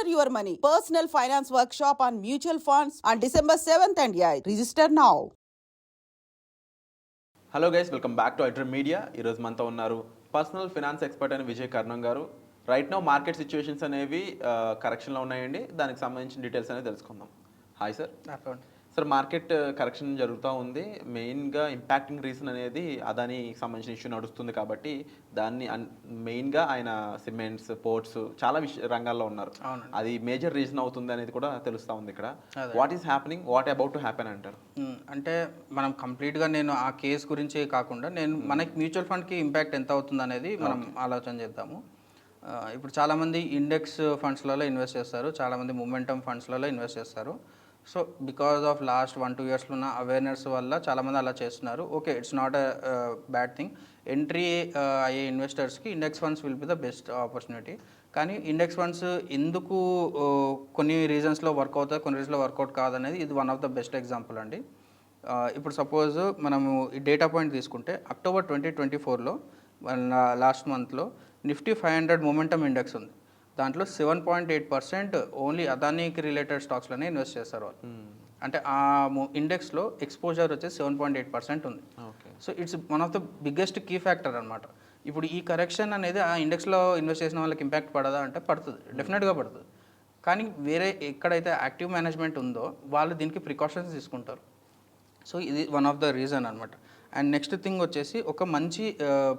Master your money. Personal finance workshop on mutual funds on December 7th and 8th. Register now. Hello guys, welcome back to iDream media. ఈరోజు మనతో ఉన్నారు personal finance expert అయిన విజయ్ కర్ణం గారు. Right now market situations అనేవి కరెక్షన్లో ఉన్నాయండి. దానికి సంబంధించిన details అనేది తెలుసుకుందాం. Hi sir. Sir, market correction జరుగుతూ ఉంది. మెయిన్గా ఇంపాక్టింగ్ రీజన్ అనేది అదానికి సంబంధించిన ఇష్యూ నడుస్తుంది కాబట్టి దాన్ని మెయిన్గా ఆయన సిమెంట్స్, పోర్ట్స్ చాలా రంగాల్లో ఉన్నారు. అది మేజర్ రీజన్ అవుతుంది అనేది కూడా తెలుస్తూ ఉంది ఇక్కడ. What is happening, what about to happen అంటారు? అంటే మనం కంప్లీట్గా నేను ఆ కేసు గురించే కాకుండా మనకి మ్యూచువల్ ఫండ్కి ఇంపాక్ట్ ఎంత అవుతుంది అనేది మనం ఆలోచన చేద్దాము. ఇప్పుడు చాలామంది ఇండెక్స్ ఫండ్స్లలో ఇన్వెస్ట్ చేస్తారు, చాలామంది మొమెంటమ్ ఫండ్స్లలో ఇన్వెస్ట్ చేస్తారు. సో బికాస్ ఆఫ్ లాస్ట్ 1-2 ఇయర్స్లో ఉన్న అవేర్నెస్ వల్ల చాలామంది అలా చేస్తున్నారు. Okay, it's not a bad thing. Entry అయ్యే ఇన్వెస్టర్స్కి index funds will be the best opportunity. కానీ ఇండెక్స్ ఫండ్స్ ఎందుకు కొన్ని రీజన్స్లో వర్క్ అవుతాయి, కొన్ని రీజన్స్లో వర్కౌట్ కాదనేది ఇది one of the best example అండి. ఇప్పుడు సపోజ్ మనము ఈ డేటా పాయింట్ తీసుకుంటే అక్టోబర్ 2024లో లాస్ట్ మంత్లో నిఫ్టీ 500 మొమెంటమ్ ఇండెక్స్ ఉంది. దాంట్లో 7.8% ఓన్లీ అదానీకి రిలేటెడ్ స్టాక్స్లోనే ఇన్వెస్ట్ చేస్తారు వాళ్ళు. అంటే ఆ ఇండెక్స్లో ఎక్స్పోజర్ వచ్చేసి 7.8% ఉంది. So it's one of the biggest key factor అనమాట. ఇప్పుడు ఈ కరెక్షన్ అనేది ఆ ఇండెక్స్లో ఇన్వెస్ట్ చేసిన వాళ్ళకి ఇంపాక్ట్ పడదా అంటే పడుతుంది, డెఫినెట్గా పడుతుంది. కానీ వేరే ఎక్కడైతే యాక్టివ్ మేనేజ్మెంట్ ఉందో వాళ్ళు దీనికి ప్రికాషన్స్ తీసుకుంటారు. సో ఇది వన్ ఆఫ్ ద రీజన్ అనమాట. అండ్ నెక్స్ట్ థింగ్ వచ్చేసి ఒక మంచి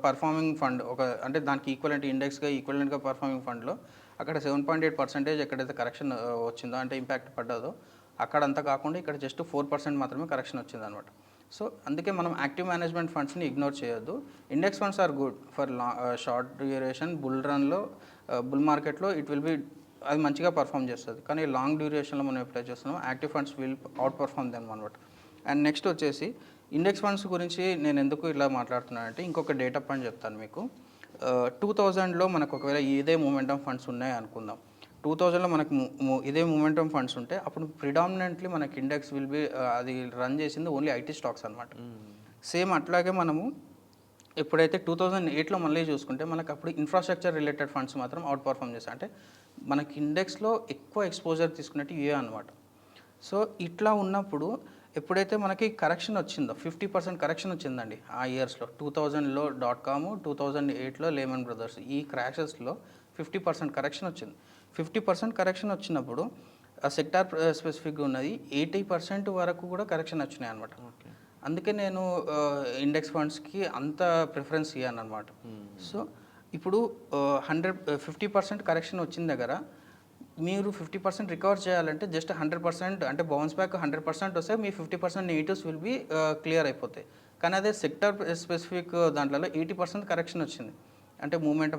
పర్ఫార్మింగ్ ఫండ్, అంటే దానికి ఈక్వలెంట్గా పర్ఫార్మింగ్ ఫండ్లో అక్కడ 7.8% ఎక్కడైతే కరెక్షన్ వచ్చిందో, అంటే ఇంపాక్ట్ పడ్డదో అక్కడంతా కాకుండా ఇక్కడ జస్ట్ 4% మాత్రమే కరెక్షన్ వచ్చింది అనమాట. సో అందుకే మనం యాక్టివ్ మేనేజ్మెంట్ ఫండ్స్ని ఇగ్నోర్ చేయొద్దు. Index funds are good for short duration. Bull మార్కెట్లో ఇట్ విల్ బి అది మంచిగా పర్ఫామ్ చేస్తుంది. కానీ లాంగ్ డ్యూరేషన్లో మనం ఎప్లై చేస్తున్నాం, active funds will out perform them అనమాట. అండ్ నెక్స్ట్ వచ్చేసి ఇండెక్స్ ఫండ్స్ గురించి నేను ఎందుకు ఇలా మాట్లాడుతున్నానంటే ఇంకొక డేటా పాయింట్ చెప్తాను మీకు. 2000లో మనకు ఒకవేళ ఇదే మొమెంటమ్ ఫండ్స్ ఉన్నాయి అనుకుందాం. 2000లో మనకు ఇదే మొమెంటమ్ ఫండ్స్ ఉంటే అప్పుడు ప్రిడామినెంట్లీ మనకి ఇండెక్స్ విల్ బి అది రన్ చేసింది ఓన్లీ ఐటీ స్టాక్స్ అనమాట. సేమ్ అట్లాగే మనము ఎప్పుడైతే 2008లో మళ్ళీ చూసుకుంటే మనకు అప్పుడు ఇన్ఫ్రాస్ట్రక్చర్ రిలేటెడ్ ఫండ్స్ మాత్రం అవుట్ పర్ఫామ్ చేస్తాయి. అంటే మనకి ఇండెక్స్లో ఎక్కువ ఎక్స్పోజర్ తీసుకున్నట్టు ఇవే అనమాట. సో ఇట్లా ఉన్నప్పుడు ఎప్పుడైతే మనకి కరెక్షన్ వచ్చిందో 50% కరెక్షన్ వచ్చిందండి ఆ ఇయర్స్లో. 2000లో .com, 2008లో లేమన్ బ్రదర్స్, ఈ క్రాషెస్లో 50% కరెక్షన్ వచ్చింది. 50% కరెక్షన్ వచ్చినప్పుడు ఆ సెక్టార్ స్పెసిఫిక్గా ఉన్నది 80% వరకు కూడా కరెక్షన్ వచ్చినాయి అనమాట. అందుకే నేను ఇండెక్స్ ఫండ్స్కి అంత ప్రిఫరెన్స్ ఇవ్వను అనమాట. సో ఇప్పుడు 50% కరెక్షన్ వచ్చిన దగ్గర మీరు 50% రికవర్ చేయాలంటే జస్ట్ 100%, అంటే బౌన్స్ బ్యాక్ 100% వస్తే మీ 50% నెగిటివ్స్ విల్ బి క్లియర్ అయిపోతాయి. కానీ అదే సెక్టర్ స్పెసిఫిక్ దాంట్లో 80% కరెక్షన్ వచ్చింది. అంటే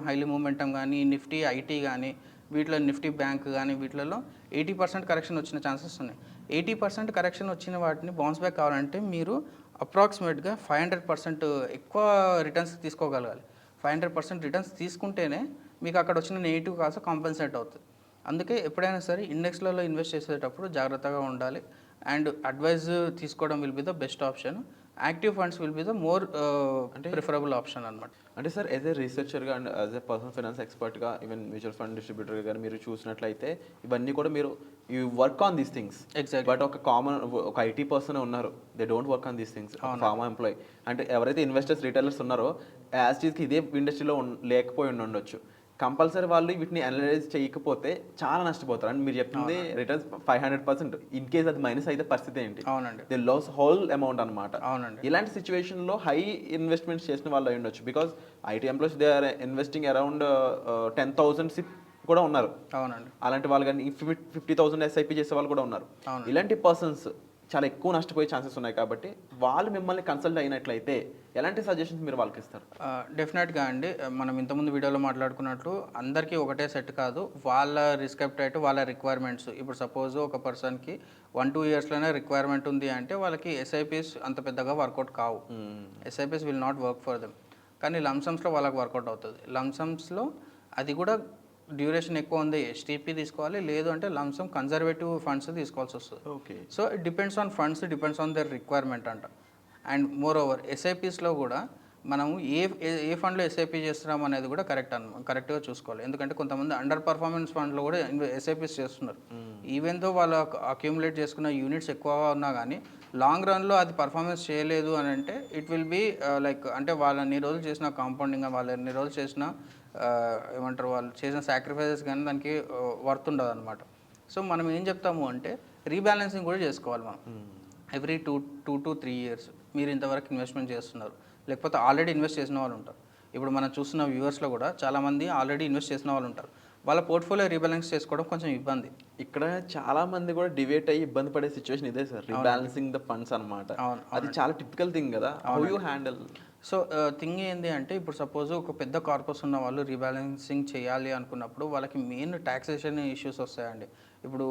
హైలీ మూమెంటం కానీ, నిఫ్టీ ఐటీ కానీ, వీటిలో నిఫ్టీ బ్యాంక్ కానీ వీటిలలో 80% కరెక్షన్ వచ్చిన ఛాన్సెస్ ఉన్నాయి. 80% కరెక్షన్ వచ్చిన వాటిని బౌన్స్ బ్యాక్ కావాలంటే మీరు అప్రాక్సిమేట్గా 500% ఎక్కువ రిటర్న్స్ తీసుకోగలగాలి. 500% రిటర్న్స్ తీసుకుంటేనే మీకు అక్కడ వచ్చిన నెగిటివ్ కాస్త కాంపెన్సేట్ అవుతుంది. అందుకే ఎప్పుడైనా సరే ఇండెక్స్లలో ఇన్వెస్ట్ చేసేటప్పుడు జాగ్రత్తగా ఉండాలి. అండ్ అడ్వైజ్ తీసుకోవడం will be the best option. Active funds will be the more preferable option అనమాట. అంటే సార్, యాజ్ ఏ రీసెర్చర్గా and as a personal finance ఎక్స్పర్ట్గా, ఈవెన్ మ్యూచువల్ ఫండ్ డిస్ట్రిబ్యూటర్గా కానీ మీరు చూసినట్లయితే ఇవన్నీ కూడా మీరు you work on these things. Exact. But ఒక ఐటీ పర్సన్ ఉన్నారు, they don't work on these things. Pharma employee అంటే ఎవరైతే ఇన్వెస్టర్స్, రిటైలర్స్ ఉన్నారో యాజ్ టీజ్కి ఇదే ఇండస్ట్రీలో లేకపోయి ఉండొచ్చు. కంపల్సరీ వాళ్ళు వీటిని అనలైజ్ చేయకపోతే చాలా నష్టపోతారు. అండ్ మీరు చెప్తుంది రిటర్న్స్ 500%. ఇన్ కేస్ అది మైనస్ అయితే పరిస్థితి ఏంటి? అవునండి, దే లాస్ హోల్ అమౌంట్ అనమాట. అవునండి. ఇలాంటి సిచ్యువేషన్లో హై ఇన్వెస్ట్మెంట్స్ చేసిన వాళ్ళు అయి ఉండొచ్చు. Because IT employees they are investing around 10,000 SIP కూడా ఉన్నారు. అవునండి. అలాంటి వాళ్ళు కానీ 50,000 ఎస్ఐపి చేసే వాళ్ళు కూడా ఉన్నారు. ఇలాంటి పర్సన్స్ చాలా ఎక్కువ నష్టపోయే ఛాన్సెస్ ఉన్నాయి. కాబట్టి వాళ్ళు మిమ్మల్ని కన్సల్ట్ అయినట్లయితే ఎలాంటి సజెషన్స్ మీరు వాళ్ళకి ఇస్తారు? డెఫినెట్గా అండి, మనం ఇంతకుముందు వీడియోలో మాట్లాడుకున్నట్లు అందరికీ ఒకటే సెట్ కాదు. వాళ్ళ రిస్క్ అప్టైట్, వాళ్ళ రిక్వైర్మెంట్స్. ఇప్పుడు సపోజ్ ఒక పర్సన్కి 1-2 ఇయర్స్లోనే రిక్వైర్మెంట్ ఉంది అంటే వాళ్ళకి ఎస్ఐపిస్ అంత పెద్దగా వర్కౌట్ కావు. SIPs will not work for them. కానీ లంసమ్స్లో వాళ్ళకి వర్కౌట్ అవుతుంది. లంసమ్స్లో అది కూడా డ్యూరేషన్ ఎక్కువ ఉంది, ఎస్టీపీ తీసుకోవాలి, లేదు అంటే లంసమ్ కన్జర్వేటివ్ ఫండ్స్ తీసుకోవాల్సి వస్తుంది. Okay. So it depends on funds, depends on their requirement అంట. అండ్ మోర్ ఓవర్ ఎస్ఐపిస్లో కూడా మనము ఏ ఫండ్లో ఎస్ఐపి చేస్తున్నాం అనేది కూడా కరెక్ట్గా చూసుకోవాలి. ఎందుకంటే కొంతమంది అండర్ పర్ఫార్మెన్స్ ఫండ్లో కూడా ఎస్ఐపిస్ చేస్తున్నారు. ఈవెన్ దో వాళ్ళు అక్యూములేట్ చేసుకున్న యూనిట్స్ ఎక్కువ ఉన్నా కానీ లాంగ్ రన్లో అది పర్ఫార్మెన్స్ చేయలేదు అని అంటే ఇట్ విల్ బీ లైక్ అంటే వాళ్ళు ఎన్ని రోజులు చేసిన కాంపౌండింగ్, వాళ్ళు ఎన్ని రోజులు చేసిన ఏమంటారు వాళ్ళు చేసిన సాక్రిఫైసెస్ కానీ దానికి వర్త్ ఉండదు అనమాట. సో మనం ఏం చెప్తాము అంటే రీబ్యాలెన్సింగ్ కూడా చేసుకోవాలి మనం. ఎవ్రీ 2 to 3 years మీరు ఇంతవరకు ఇన్వెస్ట్మెంట్ చేస్తున్నారు, లేకపోతే ఆల్రెడీ ఇన్వెస్ట్ చేసిన వాళ్ళు ఉంటారు. ఇప్పుడు మనం చూస్తున్న వ్యూవర్స్లో కూడా చాలామంది ఆల్రెడీ ఇన్వెస్ట్ చేసిన వాళ్ళు ఉంటారు. వాళ్ళ పోర్ట్ఫోలియో రీబ్యాలెన్స్ చేసుకోవడం కొంచెం ఇబ్బంది. ఇక్కడ చాలా మంది కూడా డివేట్ అయ్యి ఇబ్బంది పడే సిచ్యువేషన్ ఇదే సార్, రీబ్యాలెన్సింగ్ ద ఫండ్స్ అనమాట. అది చాలా టిపికల్ థింగ్ కదా. How you handle? So thing ఏంటి అంటే ఇప్పుడు సపోజ్ ఒక పెద్ద కార్పస్ ఉన్న వాళ్ళు రీబ్యాలెన్సింగ్ చేయాలి అనుకున్నప్పుడు వాళ్ళకి మెయిన్ ట్యాక్సేషన్ ఇష్యూస్ వస్తాయండి. ఇప్పుడు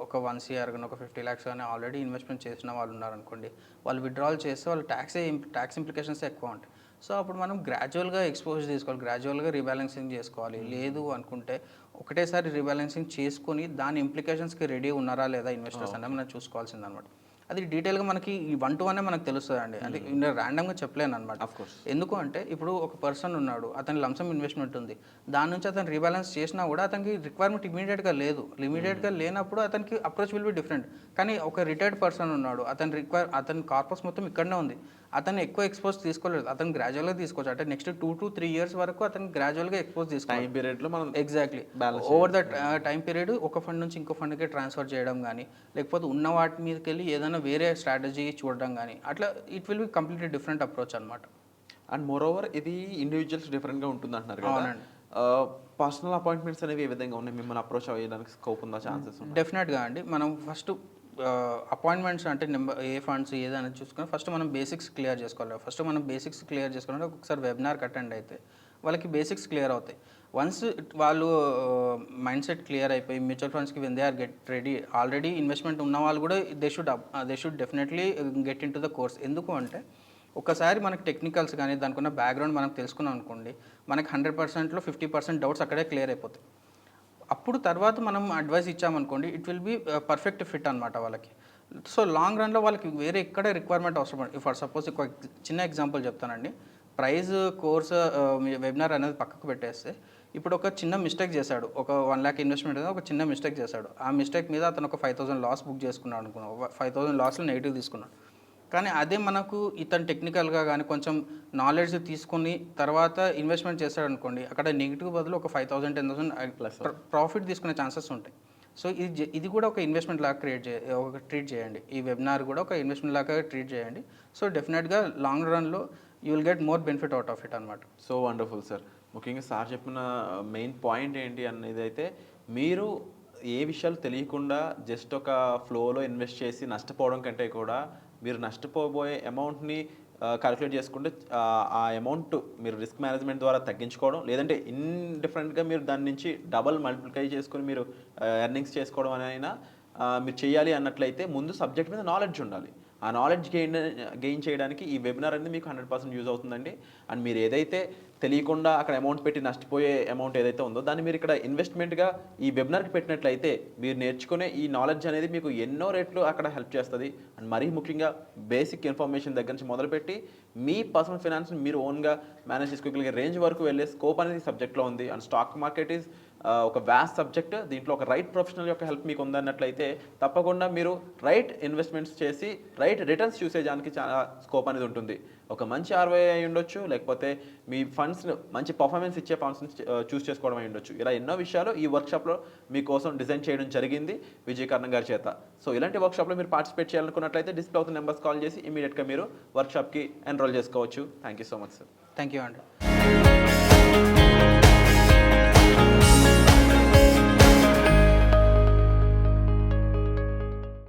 ఒక 1 CR కానీ ఒక 50 lakhs కానీ ఆల్రెడీ ఇన్వెస్ట్మెంట్ చేసిన వాళ్ళు ఉన్నారనుకోండి, వాళ్ళు విత్డ్రాల్ చేస్తే వాళ్ళు ట్యాక్స్ ఇంప్లికేషన్స్ ఎక్కువ ఉంటాయి. సో అప్పుడు మనం గ్రాడ్యువల్గా ఎక్స్పోజ్ తీసుకోవాలి, గ్రాడ్యువల్గా రీబ్యాలెన్సింగ్ చేసుకోవాలి. లేదు అనుకుంటే ఒకటేసారి రీబ్యాలెన్సింగ్ చేసుకొని దాని ఇంప్లికేషన్స్కి రెడీ ఉన్నారా లేదా ఇన్వెస్టర్స్ అనేది మనం చూసుకోవాల్సిందనమాట. అది డీటెయిల్గా మనకి ఈ 1-to-1 మనకు తెలుస్తుంది అండి. అంటే నేను ర్యాండమ్గా చెప్పలేను అనమాట. ఎందుకు అంటే ఇప్పుడు ఒక పర్సన్ ఉన్నాడు, అతని లంసమ్ ఇన్వెస్ట్మెంట్ ఉంది, దాని నుంచి అతను రీబ్యాలెన్స్ చేసినా కూడా అతనికి రిక్వైర్మెంట్ ఇమీడియట్గా లేదు. ఇమీడియట్గా లేనప్పుడు అతనికి అప్రోచ్ విల్ బి డిఫరెంట్. కానీ ఒక రిటైర్డ్ పర్సన్ ఉన్నాడు, అతని కార్పస్ మొత్తం ఇక్కడనే ఉంది, అతను ఎక్కువ ఎక్స్పోజ్ తీసుకోలేదు, అతను గ్రాడ్యువల్గా తీసుకోవచ్చు. అంటే నెక్స్ట్ 2 to 3 years వరకు అతను గ్రాడ్యువల్గా ఎక్స్పోజ్ తీసుకోవాలి. టైం పీరియడ్లో మనం exactly over that time period ఒక ఫండ్ నుంచి ఇంకో ఫండ్కి ట్రాన్స్ఫర్ చేయడం కానీ, లేకపోతే ఉన్న వాటి మీదకి వెళ్ళి ఏదైనా వేరే స్ట్రాటజీ చూడడం కానీ, అట్లా it will be completely different approach అనమాట. అండ్ మోర్ ఓవర్ ఇది ఇండివిజువల్స్ డిఫరెంట్గా ఉంటుంది అంటున్నారు కదా. పర్సనల్ అపాయింట్మెంట్స్ అనేవి ఏ విధంగా ఉన్నాయి? మిమ్మల్ని అప్రోచ్ అయ్యడానికి స్కోప్ ఉందా, ఛాన్సెస్? డెఫినెట్గా అండి. మనం ఫస్ట్ అపాయింట్మెంట్స్ అంటే ఏ ఫండ్స్ ఏదైనా చూసుకొని ఫస్ట్ మనం బేసిక్స్ క్లియర్ చేసుకోవాలి. ఫస్ట్ మనం బేసిక్స్ క్లియర్ చేసుకోవాలంటే ఒకసారి వెబినార్కి అటెండ్ అయితే వాళ్ళకి బేసిక్స్ క్లియర్ అవుతాయి. వన్స్ వాళ్ళు మైండ్ సెట్ క్లియర్ అయిపోయి మ్యూచువల్ ఫండ్స్కి when they are get ready, already investment ఉన్న వాళ్ళు కూడా they should definitely get into the course. ఎందుకు అంటే ఒకసారి మనకి టెక్నికల్స్ కానీ దానికి ఉన్న బ్యాక్గ్రౌండ్ మనం తెలుసుకున్నాం అనుకోండి, మనకి 100%లో 50% డౌట్స్ అక్కడే క్లియర్ అయిపోతాయి. అప్పుడు తర్వాత మనం అడ్వైస్ ఇచ్చామనుకోండి, it will be perfect fit అనమాట వాళ్ళకి. సో లాంగ్ రన్లో వాళ్ళకి వేరే ఎక్కడ రిక్వైర్మెంట్ అవసరం పడి, ఫర్ సపోజ్ ఒక చిన్న ఎగ్జాంపుల్ చెప్తానండి. ప్రైజ్ కోర్స్ వెబినార్ అనేది పక్కకు పెట్టేస్తే ఇప్పుడు ఒక చిన్న మిస్టేక్ చేశాడు, ఒక 1 lakh ఇన్వెస్ట్మెంట్ అనేది ఒక చిన్న మిస్టేక్ చేశాడు. ఆ మిస్టేక్ మీద అతను ఒక 5,000 లాస్ బుక్ చేసుకున్నాడు అనుకున్నాం, 5,000 లాస్లో నెగిటివ్ తీసుకున్నాడు. కానీ అదే మనకు ఇతను టెక్నికల్గా కానీ కొంచెం నాలెడ్జ్ తీసుకుని తర్వాత ఇన్వెస్ట్మెంట్ చేశాడు అనుకోండి, అక్కడ నెగిటివ్ బదులు ఒక 5,000 10,000 ప్రాఫిట్ తీసుకునే ఛాన్సెస్ ఉంటాయి. సో ఇది కూడా ఒక ఇన్వెస్ట్మెంట్ లాగా ట్రీట్ చేయండి. ఈ వెబినార్ కూడా ఒక ఇన్వెస్ట్మెంట్ లాగా ట్రీట్ చేయండి. సో డెఫినెట్గా లాంగ్ రన్లో you will get more benefit out of it అనమాట. So wonderful sir. ముఖ్యంగా సార్ చెప్పిన మెయిన్ పాయింట్ ఏంటి అనేది అయితే, మీరు ఏ విషయాలు తెలియకుండా జస్ట్ ఒక ఫ్లోలో ఇన్వెస్ట్ చేసి నష్టపోవడం కంటే కూడా మీరు నష్టపోబోయే అమౌంట్ని క్యాలిక్యులేట్ చేసుకుంటే ఆ అమౌంట్ మీరు రిస్క్ మేనేజ్మెంట్ ద్వారా తగ్గించుకోవడం, లేదంటే ఇండిఫరెంట్గా మీరు దాని నుంచి డబల్ మల్టిప్లై చేసుకొని మీరు ఎర్నింగ్స్ చేసుకోవడం అయినా మీరు చేయాలి అన్నట్లయితే ముందు సబ్జెక్ట్ మీద నాలెడ్జ్ ఉండాలి. ఆ నాలెడ్జ్ గెయిన్ చేయడానికి ఈ వెబినార్ అనేది మీకు 100% యూజ్ అవుతుందండి. అండ్ మీరు ఏదైతే తెలియకుండా అక్కడ అమౌంట్ పెట్టి నష్టపోయే అమౌంట్ ఏదైతే ఉందో దాన్ని మీరు ఇక్కడ ఇన్వెస్ట్మెంట్గా ఈ వెబినార్కి పెట్టినట్లయితే మీరు నేర్చుకునే ఈ నాలెడ్జ్ అనేది మీకు ఎన్నో రేట్లు అక్కడ హెల్ప్ చేస్తుంది. అండ్ మరీ ముఖ్యంగా బేసిక్ ఇన్ఫర్మేషన్ దగ్గర నుంచి మొదలుపెట్టి మీ పర్సనల్ ఫైనాన్స్ని మీరు ఓన్గా మేనేజ్ చేసుకోగలిగే రేంజ్ వరకు వెళ్ళే స్కోప్ అనేది సబ్జెక్ట్లో ఉంది. అండ్ స్టాక్ మార్కెట్ ఈజ్ ఒక వ్యాస్ట్ సబ్జెక్ట్. దీంట్లో ఒక రైట్ ప్రొఫెషనల్ యొక్క హెల్ప్ మీకు ఉందన్నట్లయితే తప్పకుండా మీరు రైట్ ఇన్వెస్ట్మెంట్స్ చేసి రైట్ రిటర్న్స్ చూసేదానికి చాలా స్కోప్ అనేది ఉంటుంది. ఒక మంచి ROI అయి ఉండొచ్చు, లేకపోతే మీ ఫండ్స్ మంచి పర్ఫార్మెన్స్ ఇచ్చే ఫండ్స్ని చూస్ చేసుకోవడం అయి ఉండొచ్చు. ఇలా ఎన్నో విషయాలు ఈ వర్క్షాప్లో మీకోసం డిజైన్ చేయడం జరిగింది విజయ్ కర్ణం గారి చేత. సో ఇలాంటి వర్క్షాప్లో మీరు పార్టిసిపేట్ చేయాలనుకున్నట్లయితే డిస్ప్లే అవుతున్న నెంబర్స్ కాల్ చేసి ఇమీడియట్గా మీరు వర్క్షాప్కి ఎన్రోల్ చేసుకోవచ్చు. Thank you so much sir. Thank you అండి.